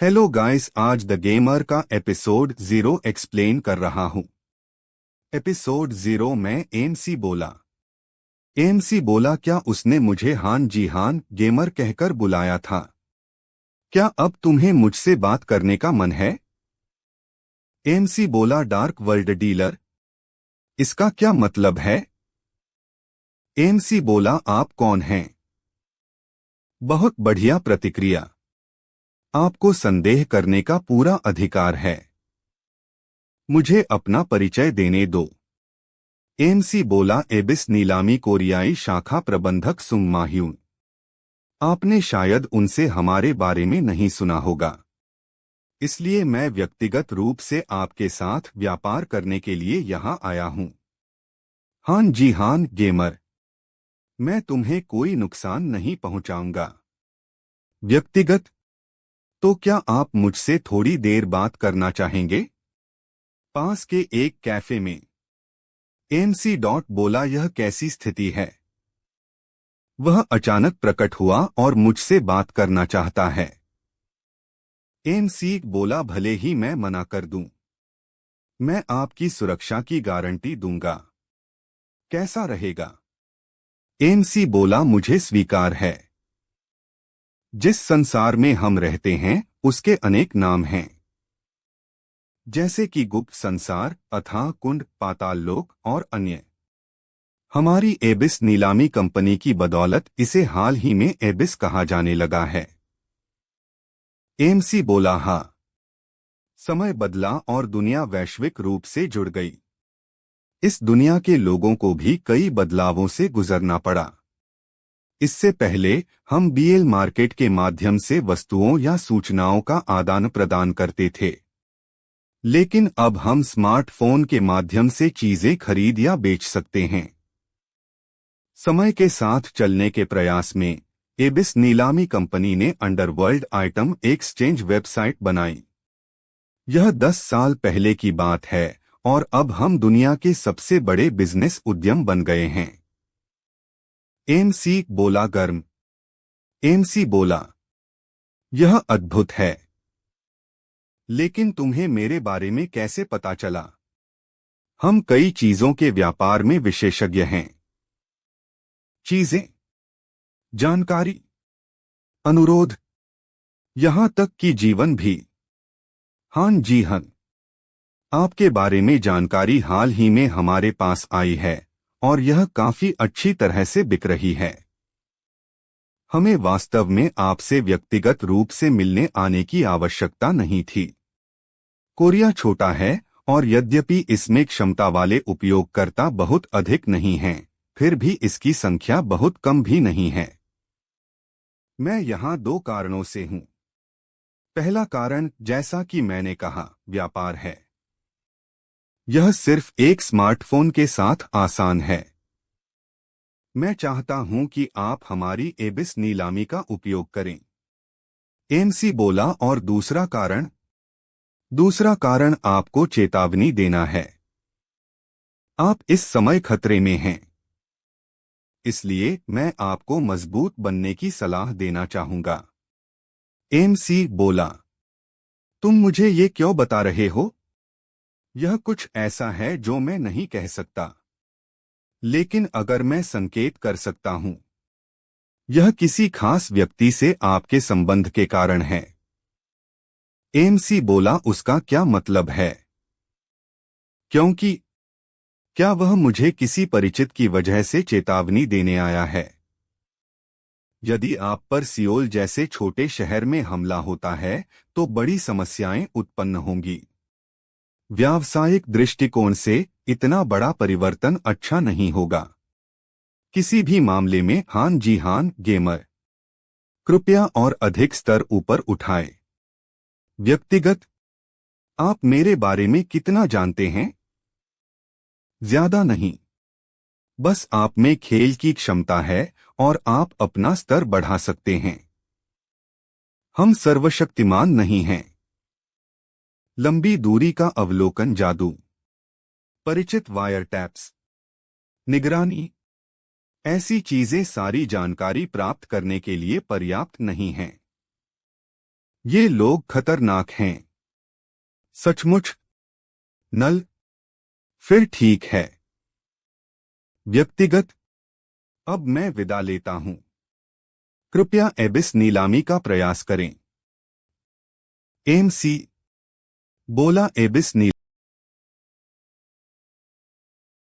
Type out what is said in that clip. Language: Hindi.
हेलो गाइस, आज द गेमर का एपिसोड 0 एक्सप्लेन कर रहा हूँ। एपिसोड 0 में एमसी बोला। एमसी बोला, क्या उसने मुझे हान जी हान गेमर कहकर बुलाया था? क्या अब तुम्हें मुझसे बात करने का मन है? एमसी बोला, डार्क वर्ल्ड डीलर, इसका क्या मतलब है? एमसी बोला, आप कौन हैं? बहुत बढ़िया प्रतिक्रिया। आपको संदेह करने का पूरा अधिकार है। मुझे अपना परिचय देने दो। एमसी बोला, एबिस नीलामी कोरियाई शाखा प्रबंधक सुंग माह्यून। आपने शायद उनसे हमारे बारे में नहीं सुना होगा, इसलिए मैं व्यक्तिगत रूप से आपके साथ व्यापार करने के लिए यहाँ आया हूँ। हान जी हान गेमर, मैं तुम्हें कोई नुकसान नहीं पहुँचाऊंगा। व्यक्तिगत? तो क्या आप मुझसे थोड़ी देर बात करना चाहेंगे? पास के एक कैफे में। एमसी डॉट बोला, यह कैसी स्थिति है? वह अचानक प्रकट हुआ और मुझसे बात करना चाहता है। एमसी बोला, भले ही मैं मना कर दूं, मैं आपकी सुरक्षा की गारंटी दूंगा। कैसा रहेगा? एमसी बोला, मुझे स्वीकार है। जिस संसार में हम रहते हैं उसके अनेक नाम हैं, जैसे कि गुप्त संसार, अथाह कुंड, पाताल लोक और अन्य। हमारी एबिस नीलामी कंपनी की बदौलत इसे हाल ही में एबिस कहा जाने लगा है। एमसी बोला, हाँ। समय बदला और दुनिया वैश्विक रूप से जुड़ गई। इस दुनिया के लोगों को भी कई बदलावों से गुजरना पड़ा। इससे पहले हम बीएल मार्केट के माध्यम से वस्तुओं या सूचनाओं का आदान प्रदान करते थे, लेकिन अब हम स्मार्टफोन के माध्यम से चीजें खरीद या बेच सकते हैं। समय के साथ चलने के प्रयास में एबिस नीलामी कंपनी ने अंडरवर्ल्ड आइटम एक्सचेंज वेबसाइट बनाई। यह 10 साल पहले की बात है और अब हम दुनिया के सबसे बड़े बिजनेस उद्यम बन गए हैं। एमसी बोला, गर्म। एमसी बोला, यह अद्भुत है। लेकिन तुम्हें मेरे बारे में कैसे पता चला? हम कई चीजों के व्यापार में विशेषज्ञ हैं। चीजें, जानकारी, अनुरोध, यहां तक कि जीवन भी। हान जी हन, आपके बारे में जानकारी हाल ही में हमारे पास आई है और यह काफी अच्छी तरह से बिक रही है। हमें वास्तव में आपसे व्यक्तिगत रूप से मिलने आने की आवश्यकता नहीं थी। कोरिया छोटा है और यद्यपि इसमें क्षमता वाले उपयोगकर्ता बहुत अधिक नहीं हैं, फिर भी इसकी संख्या बहुत कम भी नहीं है। मैं यहाँ 2 कारणों से हूँ। पहला कारण, जैसा कि मैंने कहा, व्यापार है। यह सिर्फ एक स्मार्टफोन के साथ आसान है। मैं चाहता हूं कि आप हमारी एबिस नीलामी का उपयोग करें। एमसी बोला, और दूसरा कारण? दूसरा कारण आपको चेतावनी देना है। आप इस समय खतरे में हैं। इसलिए मैं आपको मजबूत बनने की सलाह देना चाहूंगा। एमसी बोला, तुम मुझे ये क्यों बता रहे हो? यह कुछ ऐसा है जो मैं नहीं कह सकता, लेकिन अगर मैं संकेत कर सकता हूं, यह किसी खास व्यक्ति से आपके संबंध के कारण है। एमसी बोला, उसका क्या मतलब है? क्योंकि क्या वह मुझे किसी परिचित की वजह से चेतावनी देने आया है? यदि आप पर सियोल जैसे छोटे शहर में हमला होता है तो बड़ी समस्याएं उत्पन्न होंगी। व्यावसायिक दृष्टिकोण से इतना बड़ा परिवर्तन अच्छा नहीं होगा। किसी भी मामले में हान जी हान गेमर, कृपया और अधिक स्तर ऊपर उठाएं। व्यक्तिगत, आप मेरे बारे में कितना जानते हैं? ज्यादा नहीं। बस आप में खेल की क्षमता है और आप अपना स्तर बढ़ा सकते हैं। हम सर्वशक्तिमान नहीं हैं। लंबी दूरी का अवलोकन जादू, परिचित वायर टैप्स, निगरानी, ऐसी चीजें सारी जानकारी प्राप्त करने के लिए पर्याप्त नहीं हैं। ये लोग खतरनाक हैं। सचमुच? नल? फिर ठीक है। व्यक्तिगत? अब मैं विदा लेता हूं। कृपया एबिस नीलामी का प्रयास करें। एमसी बोला, एबिस नीलामी